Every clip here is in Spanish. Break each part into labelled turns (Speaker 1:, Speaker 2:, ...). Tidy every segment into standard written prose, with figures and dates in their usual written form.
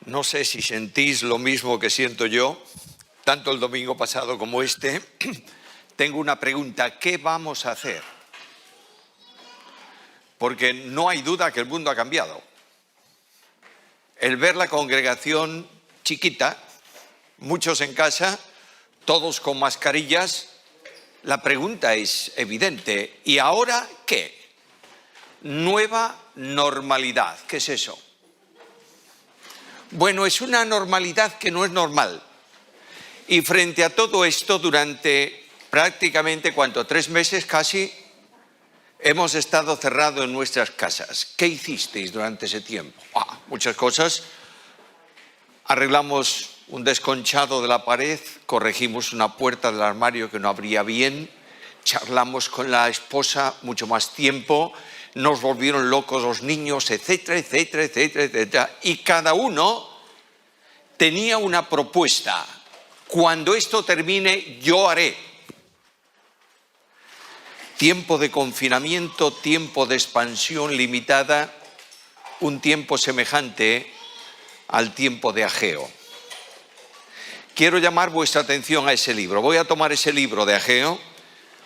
Speaker 1: No sé si sentís lo mismo que siento yo, tanto el domingo pasado como este. Tengo una pregunta: ¿qué vamos a hacer? Porque no hay duda que el mundo ha cambiado. El ver la congregación chiquita, muchos en casa, todos con mascarillas, la pregunta es evidente: ¿y ahora qué? Nueva normalidad. ¿Qué es eso? Bueno, es una normalidad que no es normal. Y frente a todo esto, durante prácticamente, 3 meses casi, hemos estado cerrados en nuestras casas. ¿Qué hicisteis durante ese tiempo? Muchas cosas. Arreglamos un desconchado de la pared, corregimos una puerta del armario que no abría bien, charlamos con la esposa mucho más tiempo, nos volvieron locos los niños, etcétera, etcétera, etcétera, etcétera. Y cada uno tenía una propuesta. Cuando esto termine, yo haré. Tiempo de confinamiento, tiempo de expansión limitada, un tiempo semejante al tiempo de Ageo. Quiero llamar vuestra atención a ese libro. Voy a tomar ese libro de Ageo.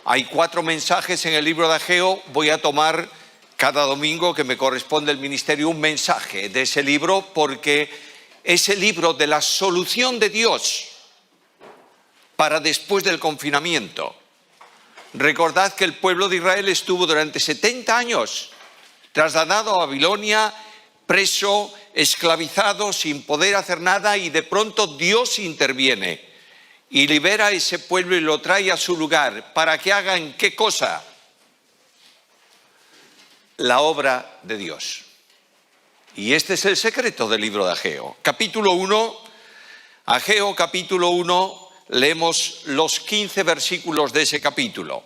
Speaker 1: Hay 4 mensajes en el libro de Ageo. Voy a tomar cada domingo que me corresponde el ministerio un mensaje de ese libro, porque es el libro de la solución de Dios para después del confinamiento. Recordad que el pueblo de Israel estuvo durante 70 años trasladado a Babilonia, preso, esclavizado, sin poder hacer nada, y de pronto Dios interviene y libera a ese pueblo y lo trae a su lugar. ¿Para que hagan qué cosa? La obra de Dios. Y este es el secreto del libro de Ageo. Capítulo 1, Ageo capítulo 1, leemos los 15 versículos de ese capítulo.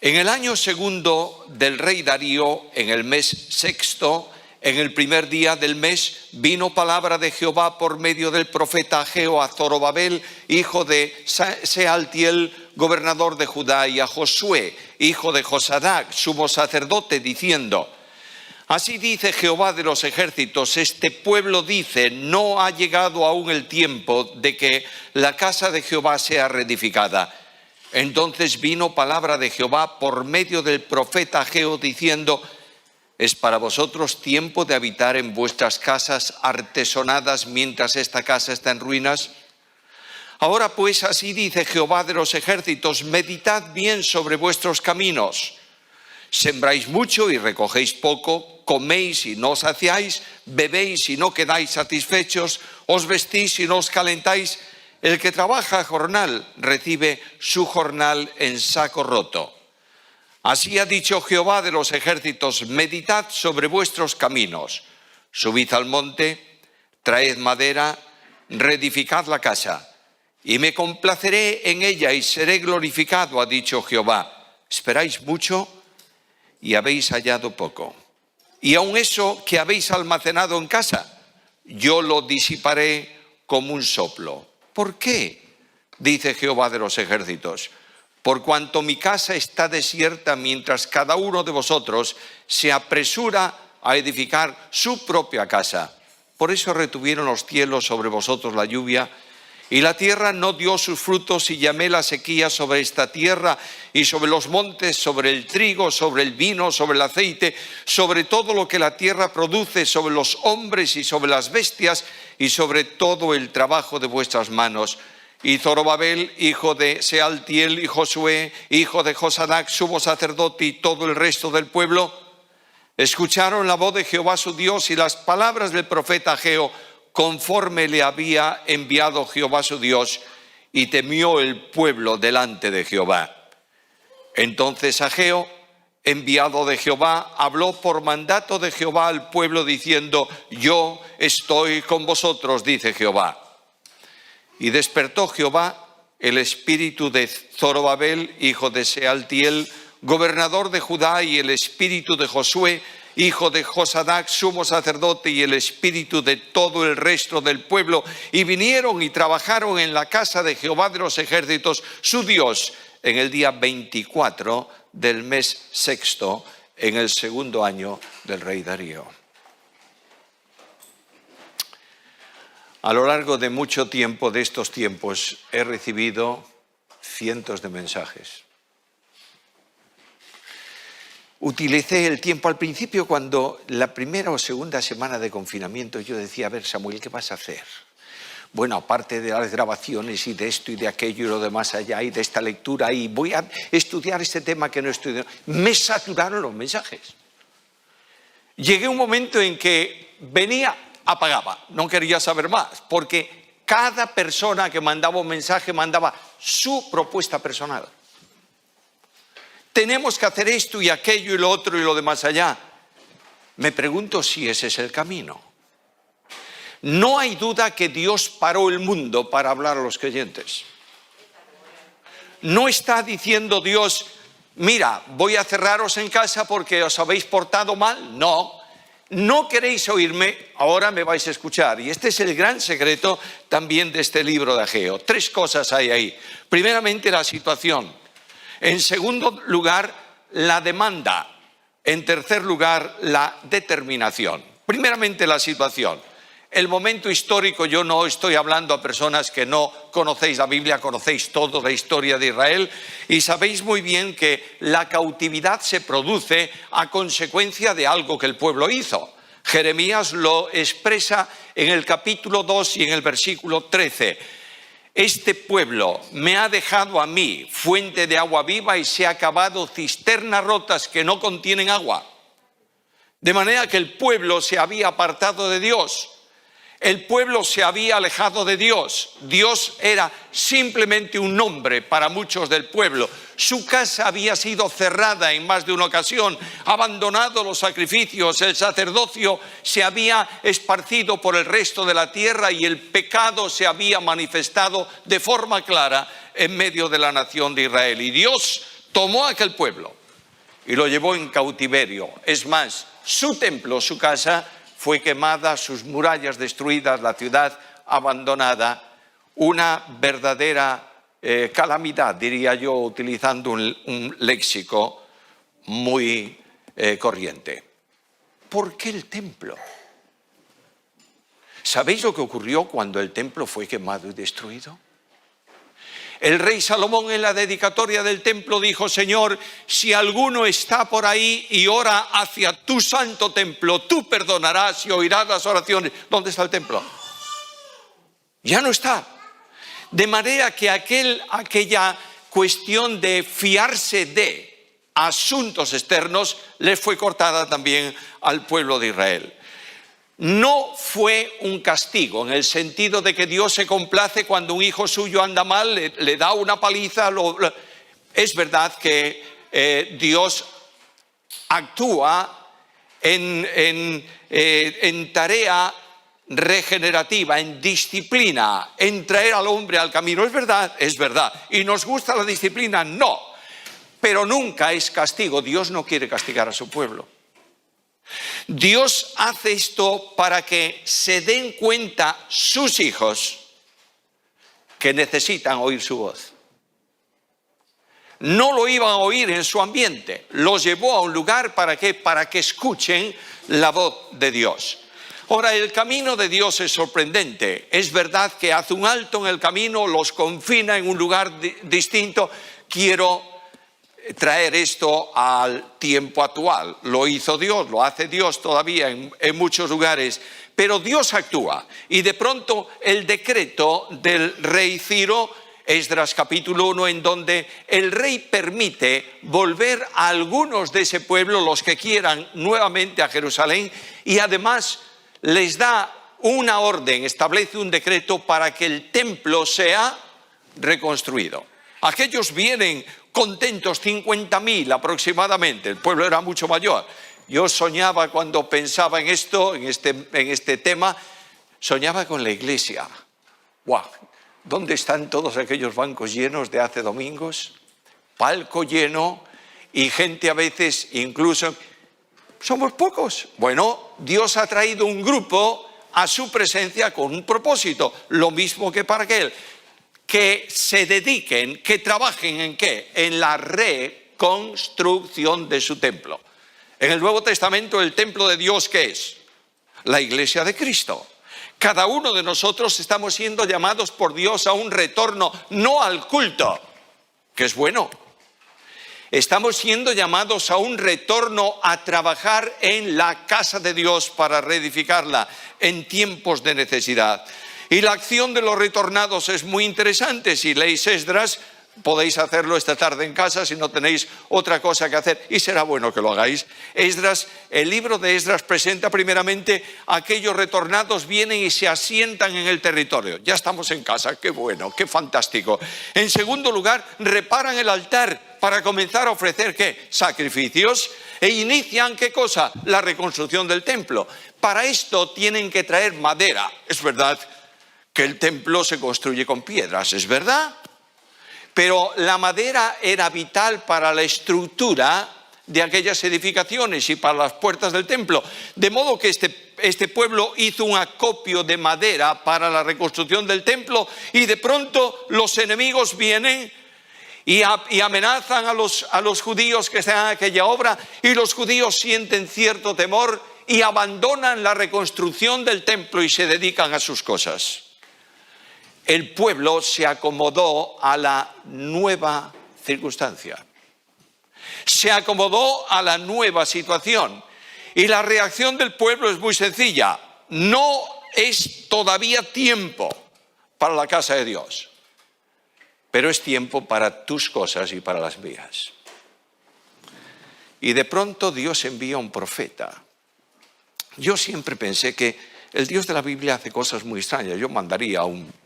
Speaker 1: En el año segundo del rey Darío, en el mes sexto, en el primer día del mes, vino palabra de Jehová por medio del profeta Ageo a Zorobabel, hijo de Sealtiel, gobernador de Judá, y a Josué, hijo de Josadac, sumo sacerdote, diciendo: así dice Jehová de los ejércitos, este pueblo dice, no ha llegado aún el tiempo de que la casa de Jehová sea reedificada. Entonces vino palabra de Jehová por medio del profeta Ageo, diciendo: es para vosotros tiempo de habitar en vuestras casas artesonadas mientras esta casa está en ruinas. Ahora pues, así dice Jehová de los ejércitos, meditad bien sobre vuestros caminos. Sembráis mucho y recogéis poco, coméis y no os saciáis, bebéis y no quedáis satisfechos, os vestís y no os calentáis. El que trabaja a jornal recibe su jornal en saco roto. Así ha dicho Jehová de los ejércitos: meditad sobre vuestros caminos. Subid al monte, traed madera, reedificad la casa, y me complaceré en ella y seré glorificado, ha dicho Jehová. ¿Esperáis mucho y habéis hallado poco? Y aun eso que habéis almacenado en casa, yo lo disiparé como un soplo. ¿Por qué? Dice Jehová de los ejércitos: por cuanto mi casa está desierta, mientras cada uno de vosotros se apresura a edificar su propia casa. Por eso retuvieron los cielos sobre vosotros la lluvia, y la tierra no dio sus frutos, y llamé la sequía sobre esta tierra, y sobre los montes, sobre el trigo, sobre el vino, sobre el aceite, sobre todo lo que la tierra produce, sobre los hombres y sobre las bestias, y sobre todo el trabajo de vuestras manos. Y Zorobabel, hijo de Sealtiel, y Josué, hijo de Josadac, sumo sacerdote, y todo el resto del pueblo, escucharon la voz de Jehová su Dios y las palabras del profeta Ageo, conforme le había enviado Jehová su Dios, y temió el pueblo delante de Jehová. Entonces Ageo, enviado de Jehová, habló por mandato de Jehová al pueblo, diciendo: yo estoy con vosotros, dice Jehová. Y despertó Jehová el espíritu de Zorobabel, hijo de Sealtiel, gobernador de Judá, y el espíritu de Josué, hijo de Josadac, sumo sacerdote, y el espíritu de todo el resto del pueblo, y vinieron y trabajaron en la casa de Jehová de los ejércitos, su Dios, en el día 24 del mes sexto, en el segundo año del rey Darío. A lo largo de mucho tiempo, de estos tiempos, he recibido cientos de mensajes. Utilicé el tiempo al principio cuando la primera o segunda semana de confinamiento yo decía, a ver, Samuel, ¿qué vas a hacer? Bueno, aparte de las grabaciones y de esto y de aquello y lo demás allá y de esta lectura y voy a estudiar este tema que no estudio. Me saturaron los mensajes. Llegué a un momento en que venía, apagaba, no quería saber más, porque cada persona que mandaba un mensaje mandaba su propuesta personal. Tenemos que hacer esto y aquello y lo otro y lo demás allá. Me pregunto si ese es el camino. No hay duda que Dios paró el mundo para hablar a los creyentes. No está diciendo Dios, mira, voy a cerraros en casa porque os habéis portado mal. No, no queréis oírme, ahora me vais a escuchar. Y este es el gran secreto también de este libro de Ageo. 3 cosas hay ahí. Primeramente, la situación. En segundo lugar, la demanda. En tercer lugar, la determinación. Primeramente, la situación. El momento histórico, yo no estoy hablando a personas que no conocéis la Biblia, conocéis toda la historia de Israel y sabéis muy bien que la cautividad se produce a consecuencia de algo que el pueblo hizo. Jeremías lo expresa en el capítulo 2 y en el versículo 13. Este pueblo me ha dejado a mí fuente de agua viva y se ha cavado cisternas rotas que no contienen agua. De manera que el pueblo se había apartado de Dios. El pueblo se había alejado de Dios. Dios era simplemente un nombre para muchos del pueblo. Su casa había sido cerrada en más de una ocasión, abandonado los sacrificios, el sacerdocio se había esparcido por el resto de la tierra y el pecado se había manifestado de forma clara en medio de la nación de Israel. Y Dios tomó a aquel pueblo y lo llevó en cautiverio. Es más, su templo, su casa, fue quemada, sus murallas destruidas, la ciudad abandonada, una verdadera calamidad, diría yo, utilizando un léxico muy corriente. ¿Por qué el templo? ¿Sabéis lo que ocurrió cuando el templo fue quemado y destruido? El rey Salomón en la dedicatoria del templo dijo, Señor, si alguno está por ahí y ora hacia tu santo templo, tú perdonarás y oirás las oraciones. ¿Dónde está el templo? Ya no está. De manera que aquella cuestión de fiarse de asuntos externos le fue cortada también al pueblo de Israel. No fue un castigo, en el sentido de que Dios se complace cuando un hijo suyo anda mal, le da una paliza. Es verdad que Dios actúa en tarea regenerativa, en disciplina, en traer al hombre al camino. Es verdad. ¿Y nos gusta la disciplina? No. Pero nunca es castigo. Dios no quiere castigar a su pueblo. Dios hace esto para que se den cuenta sus hijos que necesitan oír su voz. No lo iban a oír en su ambiente, los llevó a un lugar para que escuchen la voz de Dios. Ahora, el camino de Dios es sorprendente. Es verdad que hace un alto en el camino, los confina en un lugar distinto. Quiero traer esto al tiempo actual. Lo hizo Dios, lo hace Dios todavía en muchos lugares, pero Dios actúa. Y de pronto el decreto del rey Ciro, Esdras capítulo 1, en donde el rey permite volver a algunos de ese pueblo, los que quieran, nuevamente a Jerusalén, y además les da una orden, establece un decreto para que el templo sea reconstruido. Aquellos vienen contentos, 50.000 aproximadamente, el pueblo era mucho mayor. Yo soñaba cuando pensaba en esto, en este tema, soñaba con la iglesia. ¡Wow! ¿Dónde están todos aquellos bancos llenos de hace domingos? Palco lleno y gente a veces incluso... Somos pocos. Bueno, Dios ha traído un grupo a su presencia con un propósito, lo mismo que para aquel. Que se dediquen, que trabajen ¿en qué? En la reconstrucción de su templo. En el Nuevo Testamento, el templo de Dios, ¿qué es? La iglesia de Cristo. Cada uno de nosotros estamos siendo llamados por Dios a un retorno, no al culto, que es bueno. Estamos siendo llamados a un retorno a trabajar en la casa de Dios para reedificarla en tiempos de necesidad. Y la acción de los retornados es muy interesante. Si leéis Esdras, podéis hacerlo esta tarde en casa si no tenéis otra cosa que hacer, y será bueno que lo hagáis. Esdras, el libro de Esdras presenta primeramente a aquellos retornados, vienen y se asientan en el territorio. Ya estamos en casa, qué bueno, qué fantástico. En segundo lugar, reparan el altar para comenzar a ofrecer ¿qué? Sacrificios, e inician ¿qué cosa? La reconstrucción del templo. Para esto tienen que traer madera. Es verdad que el templo se construye con piedras, es verdad. Pero la madera era vital para la estructura de aquellas edificaciones y para las puertas del templo. De modo que este pueblo hizo un acopio de madera para la reconstrucción del templo, y de pronto los enemigos vienen y amenazan a los judíos que están en aquella obra, y los judíos sienten cierto temor y abandonan la reconstrucción del templo y se dedican a sus cosas. El pueblo se acomodó a la nueva circunstancia, se acomodó a la nueva situación, y la reacción del pueblo es muy sencilla: no es todavía tiempo para la casa de Dios, pero es tiempo para tus cosas y para las mías. Y de pronto Dios envía un profeta. Yo siempre pensé que el Dios de la Biblia hace cosas muy extrañas. Yo mandaría a un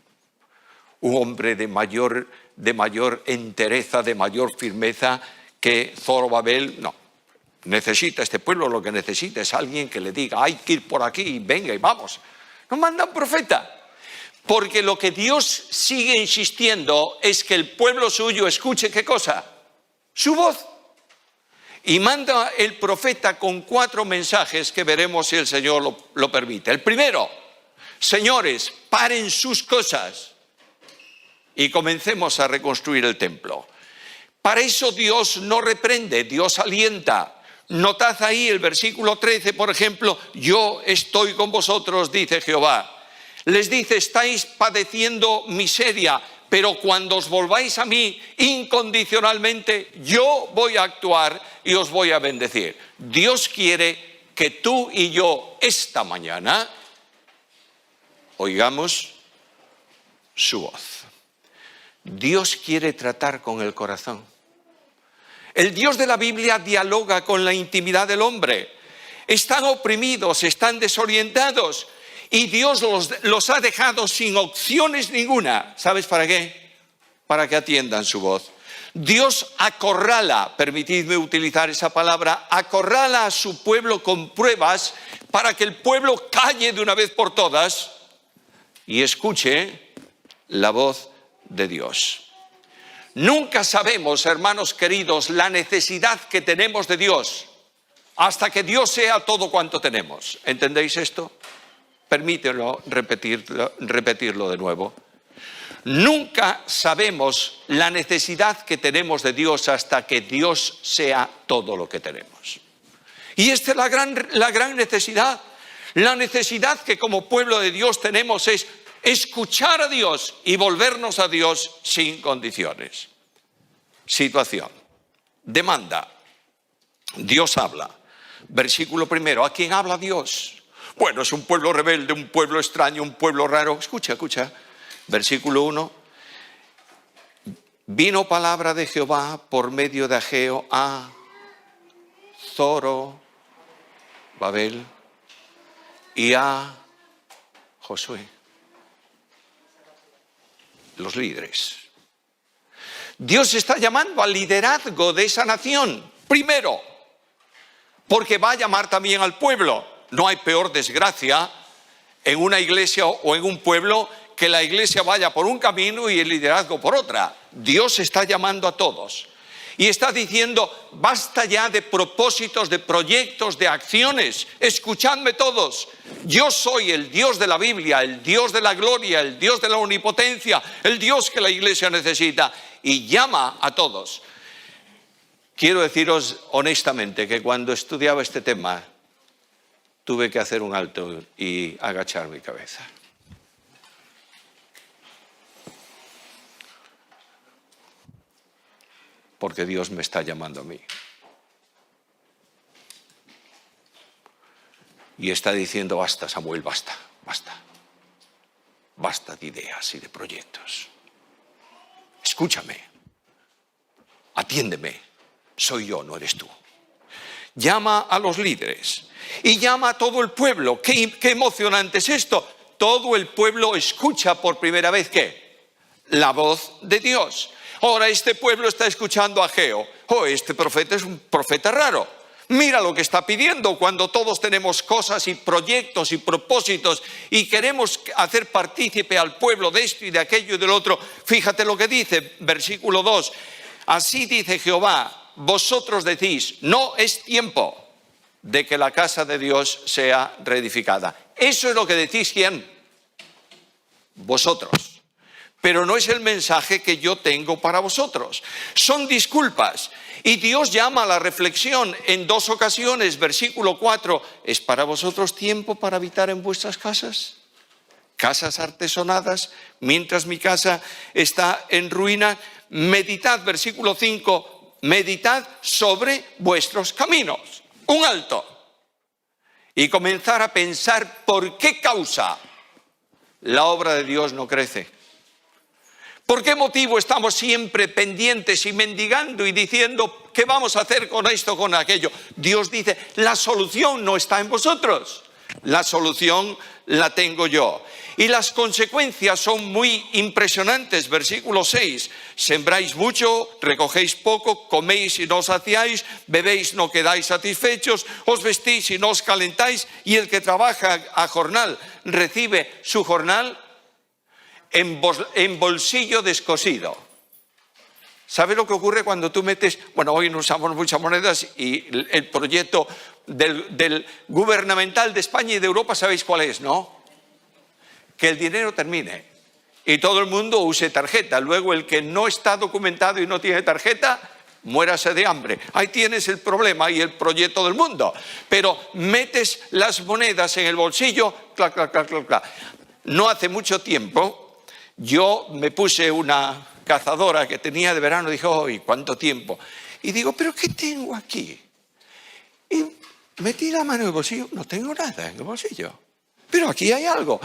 Speaker 1: hombre de mayor entereza, de mayor firmeza que Zorobabel. No, necesita este pueblo, lo que necesita es alguien que le diga: hay que ir por aquí, y venga y vamos. No manda un profeta, porque lo que Dios sigue insistiendo es que el pueblo suyo escuche ¿qué cosa? Su voz. Y manda el profeta con 4 mensajes que veremos si el Señor lo permite. El primero: señores, paren sus cosas y comencemos a reconstruir el templo. Para eso Dios no reprende, Dios alienta. Notad ahí el versículo 13, por ejemplo: yo estoy con vosotros, dice Jehová. Les dice: estáis padeciendo miseria, pero cuando os volváis a mí incondicionalmente, yo voy a actuar y os voy a bendecir. Dios quiere que tú y yo esta mañana oigamos su voz. Dios quiere tratar con el corazón. El Dios de la Biblia dialoga con la intimidad del hombre. Están oprimidos, están desorientados, y Dios los ha dejado sin opciones ninguna. ¿Sabes para qué? Para que atiendan su voz. Dios acorrala, permitidme utilizar esa palabra, acorrala a su pueblo con pruebas para que el pueblo calle de una vez por todas y escuche la voz de Dios. Nunca sabemos, hermanos queridos, la necesidad que tenemos de Dios hasta que Dios sea todo cuanto tenemos. ¿Entendéis esto? Permítelo repetirlo de nuevo. Nunca sabemos la necesidad que tenemos de Dios hasta que Dios sea todo lo que tenemos. Y esta es la gran necesidad. La necesidad que como pueblo de Dios tenemos es escuchar a Dios y volvernos a Dios sin condiciones. Situación. Demanda. Dios habla. Versículo primero. ¿A quién habla Dios? Bueno, es un pueblo rebelde, un pueblo extraño, un pueblo raro. Escucha. Versículo 1. Vino palabra de Jehová por medio de Ageo a Zorobabel y a Josué, los líderes. Dios está llamando al liderazgo de esa nación. Primero, porque va a llamar también al pueblo. No hay peor desgracia en una iglesia o en un pueblo que la iglesia vaya por un camino y el liderazgo por otra. Dios está llamando a todos y está diciendo: basta ya de propósitos, de proyectos, de acciones. Escuchadme todos. Yo soy el Dios de la Biblia, el Dios de la gloria, el Dios de la omnipotencia, el Dios que la iglesia necesita, y llama a todos. Quiero deciros honestamente que cuando estudiaba este tema tuve que hacer un alto y agachar mi cabeza. porque Dios me está llamando a mí. Y está diciendo, basta, Samuel, basta, basta. Basta de ideas y de proyectos. Escúchame, atiéndeme, soy yo, no eres tú. Llama a los líderes y llama a todo el pueblo. Qué emocionante es esto. Todo el pueblo escucha por primera vez, ¿qué? La voz de Dios. Ahora este pueblo está escuchando a Ageo. Oh, este profeta es un profeta raro. Mira lo que está pidiendo cuando todos tenemos cosas y proyectos y propósitos y queremos hacer partícipe al pueblo de esto y de aquello y del otro. Fíjate lo que dice, versículo 2. Así dice Jehová, vosotros decís, no es tiempo de que la casa de Dios sea reedificada. Eso es lo que decís, ¿quién? Vosotros. Pero no es el mensaje que yo tengo para vosotros. Son disculpas. Y Dios llama a la reflexión en 2 ocasiones. Versículo 4, ¿es para vosotros tiempo para habitar en vuestras casas? Casas artesonadas, mientras mi casa está en ruina. Meditad, versículo 5, meditad sobre vuestros caminos. Un alto. Y comenzar a pensar por qué causa la obra de Dios no crece. ¿Por qué motivo estamos siempre pendientes y mendigando y diciendo qué vamos a hacer con esto, con aquello? Dios dice, la solución no está en vosotros, la solución la tengo yo. Y las consecuencias son muy impresionantes. Versículo 6, sembráis mucho, recogéis poco, coméis y no os saciáis, bebéis no quedáis satisfechos, os vestís y no os calentáis, y el que trabaja a jornal recibe su jornal en bolsillo descosido. ¿Sabes lo que ocurre cuando tú metes? Bueno, hoy no usamos muchas monedas y el proyecto del gubernamental de España y de Europa, ¿sabéis cuál es, no? Que el dinero termine y todo el mundo use tarjeta. Luego el que no está documentado y no tiene tarjeta, muérase de hambre. Ahí tienes el problema y el proyecto del mundo. Pero metes las monedas en el bolsillo, clac, clac, clac, clac, clac. No hace mucho tiempo yo me puse una cazadora que tenía de verano, dije, ¡ay, cuánto tiempo! Y digo, ¿pero qué tengo aquí? Y metí la mano en el bolsillo, no tengo nada en el bolsillo. Pero aquí hay algo.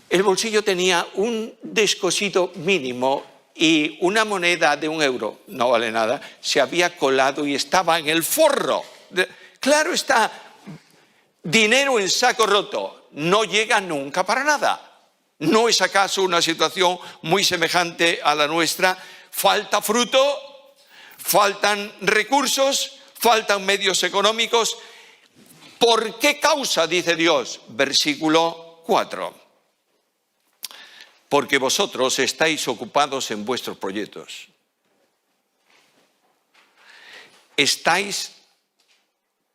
Speaker 1: El bolsillo tenía un descosido mínimo y una moneda de €1, no vale nada, se había colado y estaba en el forro. Claro está, dinero en saco roto no llega nunca para nada. ¿No es acaso una situación muy semejante a la nuestra? Falta fruto, faltan recursos, faltan medios económicos. ¿Por qué causa? Dice Dios, versículo 4. Porque vosotros estáis ocupados en vuestros proyectos. Estáis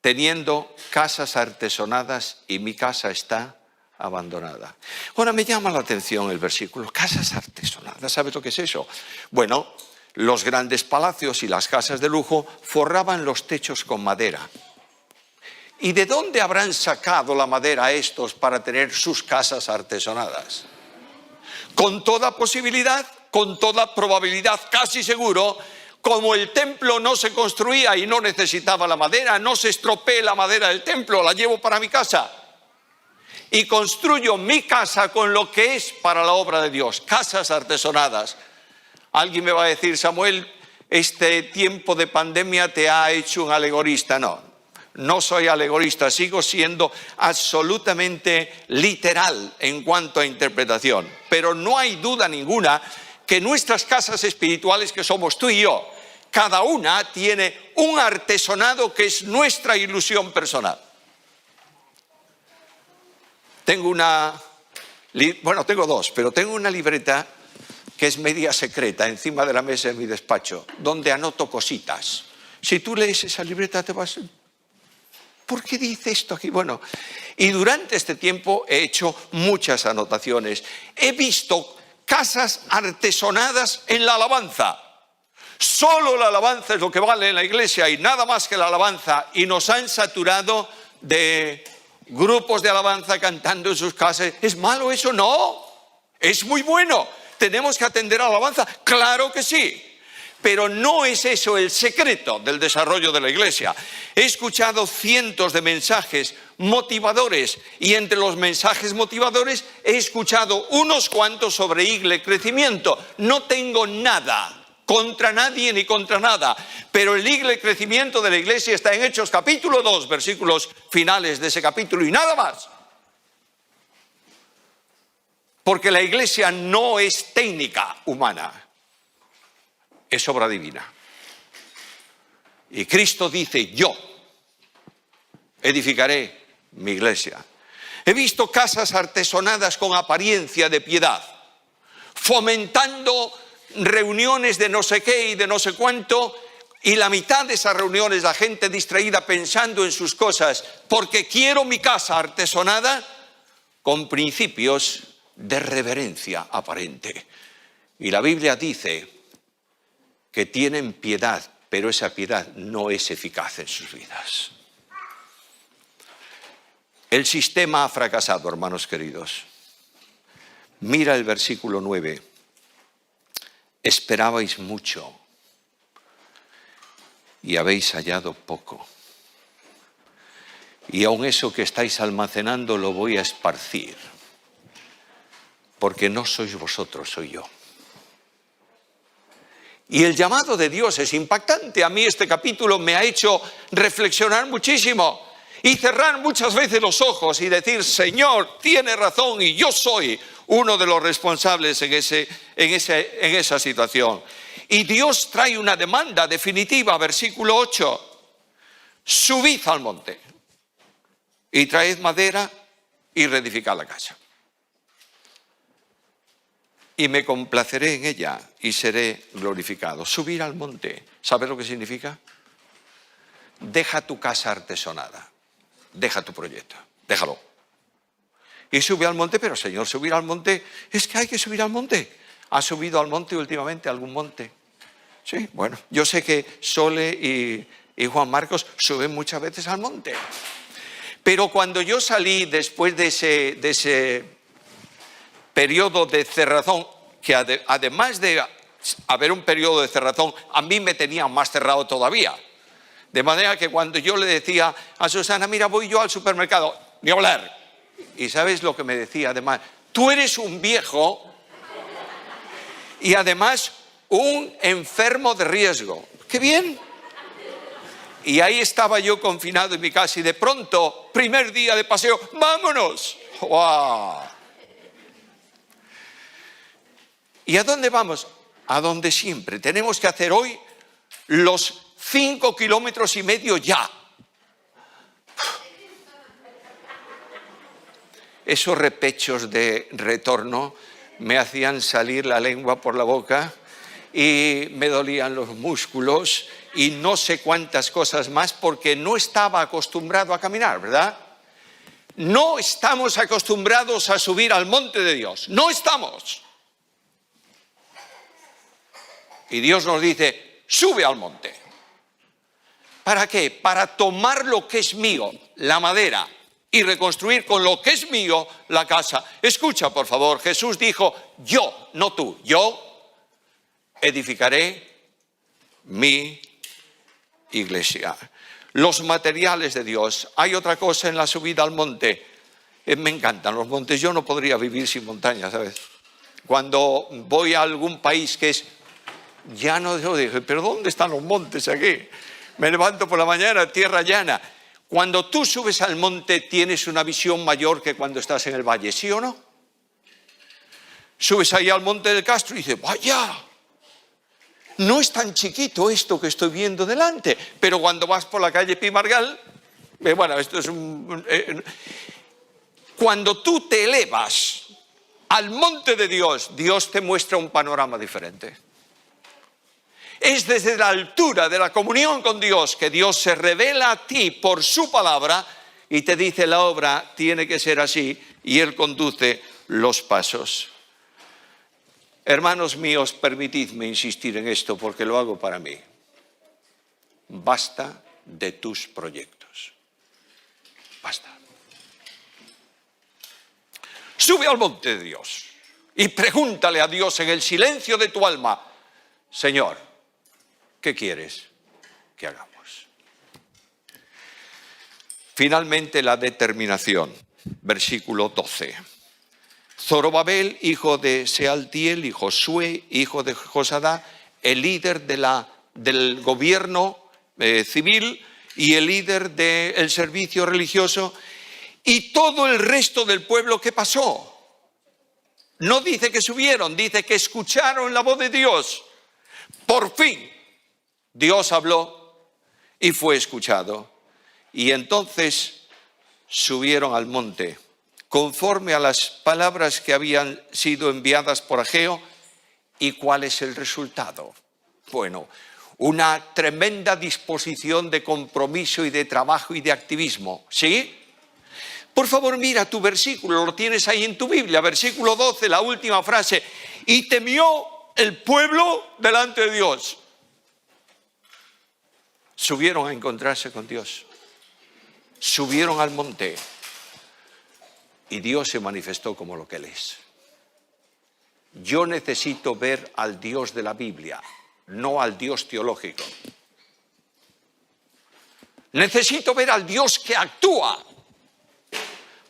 Speaker 1: teniendo casas artesonadas y mi casa está abandonada. Ahora me llama la atención el versículo, casas artesonadas. ¿Sabes lo que es eso? Bueno, los grandes palacios y las casas de lujo forraban los techos con madera. ¿Y de dónde habrán sacado la madera estos para tener sus casas artesonadas? Con toda posibilidad, con toda probabilidad, casi seguro, como el templo no se construía y no necesitaba la madera, no se estropee la madera del templo, la llevo para mi casa. Y construyo mi casa con lo que es para la obra de Dios, casas artesonadas. Alguien me va a decir, Samuel, este tiempo de pandemia te ha hecho un alegorista. No, no soy alegorista, sigo siendo absolutamente literal en cuanto a interpretación. Pero no hay duda ninguna que nuestras casas espirituales, que somos tú y yo, cada una tiene un artesonado que es nuestra ilusión personal. Tengo tengo dos, pero tengo una libreta que es media secreta encima de la mesa de mi despacho, donde anoto cositas. Si tú lees esa libreta te vas, ¿por qué dice esto aquí? Bueno, y durante este tiempo he hecho muchas anotaciones. He visto casas artesonadas en la alabanza. Solo la alabanza es lo que vale en la iglesia y nada más que la alabanza. Y nos han saturado de grupos de alabanza cantando en sus casas. ¿Es malo eso? No, es muy bueno. ¿Tenemos que atender a la alabanza? Claro que sí. pero no es eso el secreto del desarrollo de la iglesia. He escuchado cientos de mensajes motivadores y entre los mensajes motivadores he escuchado unos cuantos sobre Igle Crecimiento. No tengo nada contra nadie ni contra nada, pero el Igle Crecimiento de la iglesia está en Hechos capítulo 2, versículos finales de ese capítulo y nada más. Porque la iglesia no es técnica humana. Es obra divina. Y Cristo dice, yo edificaré mi iglesia. He visto casas artesonadas con apariencia de piedad, fomentando reuniones de no sé qué y de no sé cuánto, y la mitad de esas reuniones la gente distraída pensando en sus cosas, porque quiero mi casa artesonada con principios de reverencia aparente. Y la Biblia dice que tienen piedad, pero esa piedad no es eficaz en sus vidas. El sistema ha fracasado, hermanos queridos. Mira el versículo 9. Esperabais mucho y habéis hallado poco. Y aun eso que estáis almacenando lo voy a esparcir, porque no sois vosotros, soy yo. Y el llamado de Dios es impactante. A mí este capítulo me ha hecho reflexionar muchísimo y cerrar muchas veces los ojos y decir, Señor, tiene razón y yo soy uno de los responsables en esa situación. Y Dios trae una demanda definitiva, versículo 8. Subid al monte y traed madera y reedificad la casa. Y me complaceré en ella y seré glorificado. Subir al monte, ¿sabes lo que significa? Deja tu casa artesonada, deja tu proyecto, déjalo. Y sube al monte, pero Señor, subir al monte, es que hay que subir al monte. ¿Has subido al monte últimamente, algún monte? Sí, bueno, yo sé que Sole y Juan Marcos suben muchas veces al monte. Pero cuando yo salí después de ese periodo de cerrazón, que además de haber un periodo de cerrazón, a mí me tenía más cerrado todavía. De manera que cuando yo le decía a Susana, mira, voy yo al supermercado, ni hablar. Y ¿sabes lo que me decía? Además, tú eres un viejo y además un enfermo de riesgo. ¡Qué bien! Y ahí estaba yo confinado en mi casa y de pronto, primer día de paseo, ¡vámonos! ¡Wow! ¿Y a dónde vamos? A donde siempre. Tenemos que hacer hoy los 5,5 kilómetros ya. Esos repechos de retorno me hacían salir la lengua por la boca y me dolían los músculos y no sé cuántas cosas más porque no estaba acostumbrado a caminar, ¿verdad? No estamos acostumbrados a subir al monte de Dios, no estamos. Y Dios nos dice, sube al monte. ¿Para qué? Para tomar lo que es mío, la madera, y reconstruir con lo que es mío la casa. Escucha, por favor, Jesús dijo, yo, no tú, yo edificaré mi iglesia. Los materiales de Dios. Hay otra cosa en la subida al monte. Me encantan los montes. Yo no podría vivir sin montaña, ¿sabes? Cuando voy a algún país que es llano, yo digo, ¿pero dónde están los montes aquí? Me levanto por la mañana, tierra llana. Cuando tú subes al monte tienes una visión mayor que cuando estás en el valle, ¿sí o no? Subes ahí al monte del Castro y dices, vaya, no es tan chiquito esto que estoy viendo delante, pero cuando vas por la calle Pimargal, bueno, esto es cuando tú te elevas al monte de Dios, Dios te muestra un panorama diferente. Es desde la altura de la comunión con Dios que Dios se revela a ti por su palabra y te dice la obra tiene que ser así y Él conduce los pasos. Hermanos míos, permitidme insistir en esto porque lo hago para mí. Basta de tus proyectos. Basta. Sube al monte de Dios y pregúntale a Dios en el silencio de tu alma, Señor, ¿qué quieres que hagamos? Finalmente la determinación, versículo 12. Zorobabel, hijo de Sealtiel, y Josué, hijo de Josadá, el líder del gobierno civil y el líder del servicio religioso, y todo el resto del pueblo, ¿qué pasó? No dice que subieron, dice que escucharon la voz de Dios. Por fin, Dios habló y fue escuchado. Y entonces subieron al monte, conforme a las palabras que habían sido enviadas por Ageo. ¿Y cuál es el resultado? Bueno, una tremenda disposición de compromiso y de trabajo y de activismo. ¿Sí? Por favor, mira tu versículo, lo tienes ahí en tu Biblia, versículo 12, la última frase. Y temió el pueblo delante de Dios. Subieron a encontrarse con Dios. Subieron al monte. Y Dios se manifestó como lo que Él es. Yo necesito ver al Dios de la Biblia, no al Dios teológico. Necesito ver al Dios que actúa,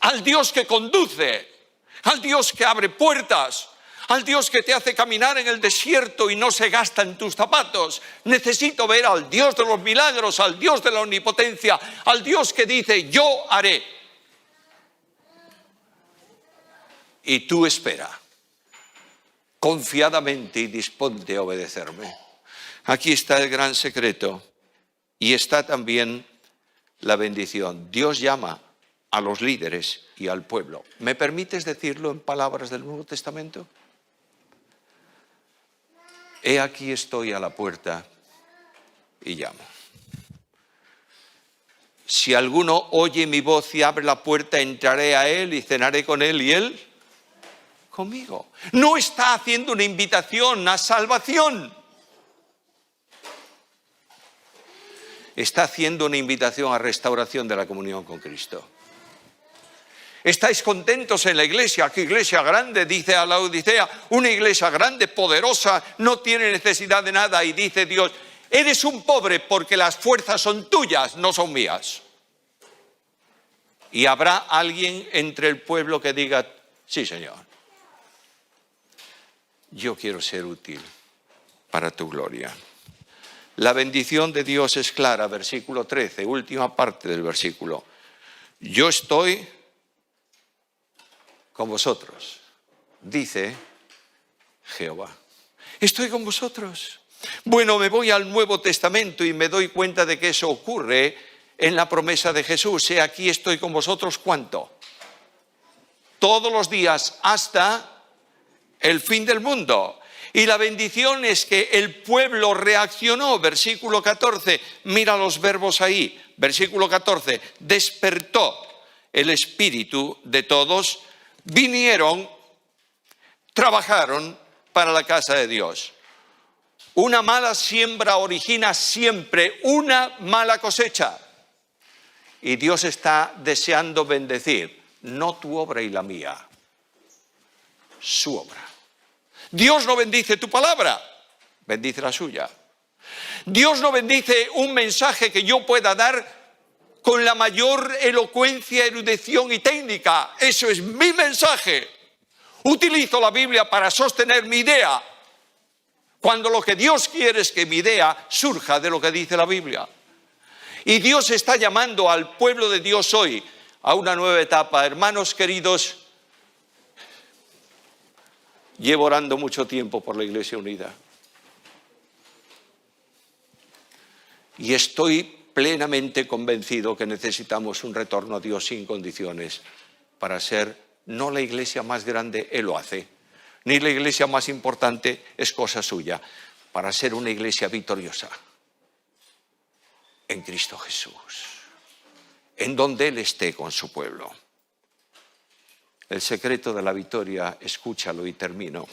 Speaker 1: al Dios que conduce, al Dios que abre puertas, al Dios que te hace caminar en el desierto y no se gasta en tus zapatos. Necesito ver al Dios de los milagros, al Dios de la omnipotencia, al Dios que dice, yo haré. Y tú espera confiadamente y disponte a obedecerme. Aquí está el gran secreto y está también la bendición. Dios llama a los líderes y al pueblo. ¿Me permites decirlo en palabras del Nuevo Testamento? He aquí estoy a la puerta y llamo. Si alguno oye mi voz y abre la puerta, entraré a él y cenaré con él y él conmigo. No está haciendo una invitación a salvación. Está haciendo una invitación a restauración de la comunión con Cristo. ¿Estáis contentos en la iglesia? ¿Qué iglesia grande? Dice a la Odisea, una iglesia grande, poderosa, no tiene necesidad de nada. Y dice Dios, eres un pobre porque las fuerzas son tuyas, no son mías. Y habrá alguien entre el pueblo que diga, sí, Señor, yo quiero ser útil para tu gloria. La bendición de Dios es clara, versículo 13, última parte del versículo. Yo estoy con vosotros, dice Jehová. Estoy con vosotros. Bueno, me voy al Nuevo Testamento y me doy cuenta de que eso ocurre en la promesa de Jesús. He aquí estoy con vosotros, ¿cuánto? Todos los días hasta el fin del mundo. Y la bendición es que el pueblo reaccionó. Versículo 14, mira los verbos ahí. Versículo 14, despertó el espíritu de todos, vinieron, trabajaron para la casa de Dios. Una mala siembra origina siempre una mala cosecha. Y Dios está deseando bendecir, no tu obra y la mía, su obra. Dios no bendice tu palabra, bendice la suya. Dios no bendice un mensaje que yo pueda dar con la mayor elocuencia, erudición y técnica. Eso es mi mensaje. Utilizo la Biblia para sostener mi idea, cuando lo que Dios quiere es que mi idea surja de lo que dice la Biblia. Y Dios está llamando al pueblo de Dios hoy a una nueva etapa. Hermanos queridos, llevo orando mucho tiempo por la Iglesia Unida. Y estoy plenamente convencido que necesitamos un retorno a Dios sin condiciones para ser no la iglesia más grande, Él lo hace, ni la iglesia más importante, es cosa suya, para ser una iglesia victoriosa en Cristo Jesús, en donde Él esté con su pueblo. El secreto de la victoria, escúchalo y termino.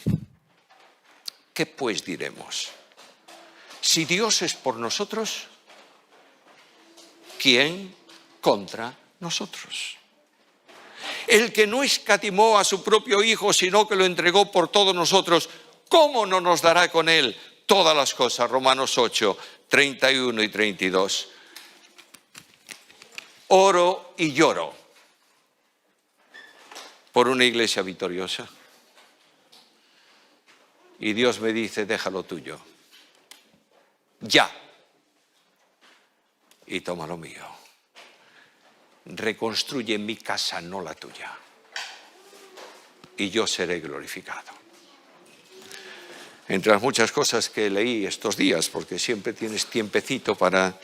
Speaker 1: ¿Qué pues diremos? Si Dios es por nosotros, ¿quién contra nosotros? El que no escatimó a su propio Hijo, sino que lo entregó por todos nosotros, ¿cómo no nos dará con Él todas las cosas? Romanos 8, 31 y 32. Oro y lloro por una iglesia victoriosa. Y Dios me dice, deja lo tuyo. Ya. Y toma lo mío. Reconstruye mi casa, no la tuya. Y yo seré glorificado. Entre las muchas cosas que leí estos días, porque siempre tienes tiempecito para...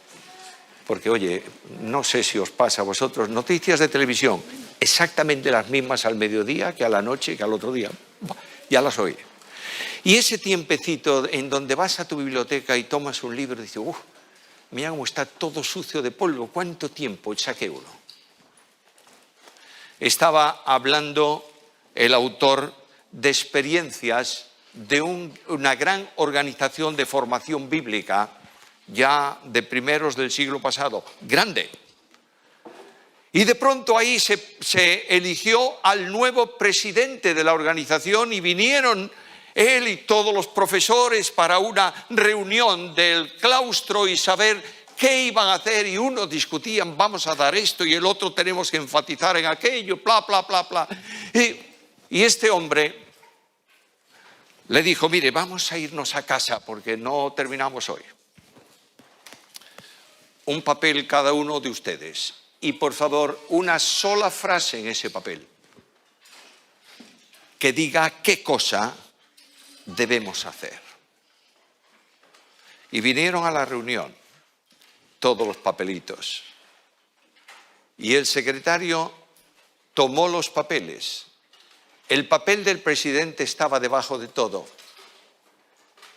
Speaker 1: Porque, oye, no sé si os pasa a vosotros, noticias de televisión, exactamente las mismas al mediodía que a la noche que al otro día. Ya las oí. Y ese tiempecito en donde vas a tu biblioteca y tomas un libro y dices, mira cómo está todo sucio de polvo, ¿cuánto tiempo saqué uno? Estaba hablando el autor de experiencias de una gran organización de formación bíblica, ya de primeros del siglo pasado, grande. Y de pronto ahí se eligió al nuevo presidente de la organización y vinieron él y todos los profesores para una reunión del claustro y saber qué iban a hacer, y unos discutían, vamos a dar esto, y el otro tenemos que enfatizar en aquello, bla, bla, bla, bla. Y este hombre le dijo, mire, vamos a irnos a casa porque no terminamos hoy. Un papel cada uno de ustedes. Y por favor, una sola frase en ese papel que diga qué cosa debemos hacer. Y vinieron a la reunión todos los papelitos. Y el secretario tomó los papeles. El papel del presidente estaba debajo de todo.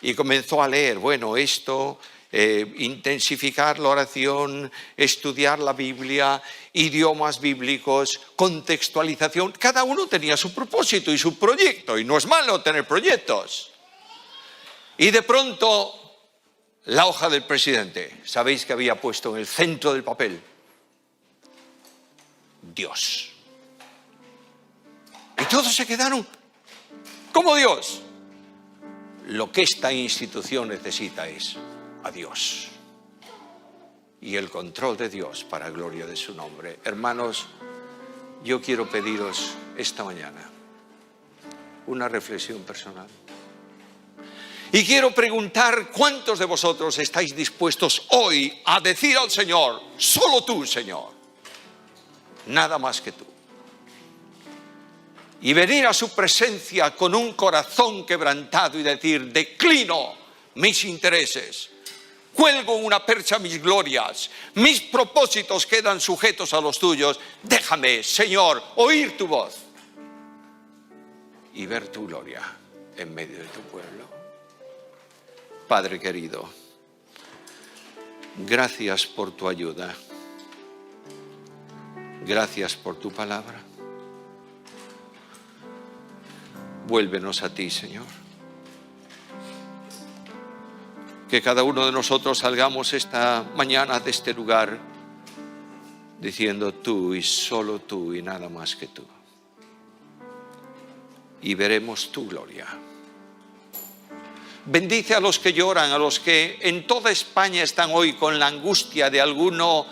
Speaker 1: Y comenzó a leer, bueno, esto, intensificar la oración, estudiar la Biblia, idiomas bíblicos, contextualización. Cada uno tenía su propósito y su proyecto, y no es malo tener proyectos. Y de pronto, la hoja del presidente, ¿sabéis que había puesto en el centro del papel? Dios. Y todos se quedaron, ¿cómo Dios? Lo que esta institución necesita es a Dios y el control de Dios para gloria de su nombre. Hermanos, yo quiero pediros esta mañana una reflexión personal. Y quiero preguntar, ¿cuántos de vosotros estáis dispuestos hoy a decir al Señor, solo tú, Señor, nada más que tú? Y venir a su presencia con un corazón quebrantado y decir, declino mis intereses, cuelgo en una percha mis glorias, mis propósitos quedan sujetos a los tuyos. Déjame, Señor, oír tu voz y ver tu gloria en medio de tu pueblo. Padre querido, gracias por tu ayuda, gracias por tu palabra. Vuélvenos a ti, Señor. Que cada uno de nosotros salgamos esta mañana de este lugar diciendo tú y solo tú y nada más que tú. Y veremos tu gloria. Bendice a los que lloran, a los que en toda España están hoy con la angustia de alguno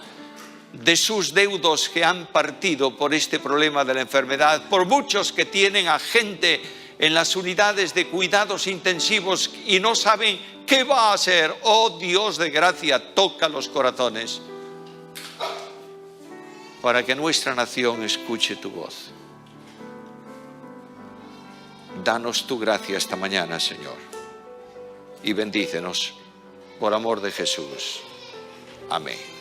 Speaker 1: de sus deudos que han partido por este problema de la enfermedad, por muchos que tienen a gente en las unidades de cuidados intensivos y no saben qué va a hacer. Oh Dios de gracia, toca los corazones para que nuestra nación escuche tu voz. Danos tu gracia esta mañana, Señor, y bendícenos por amor de Jesús. Amén.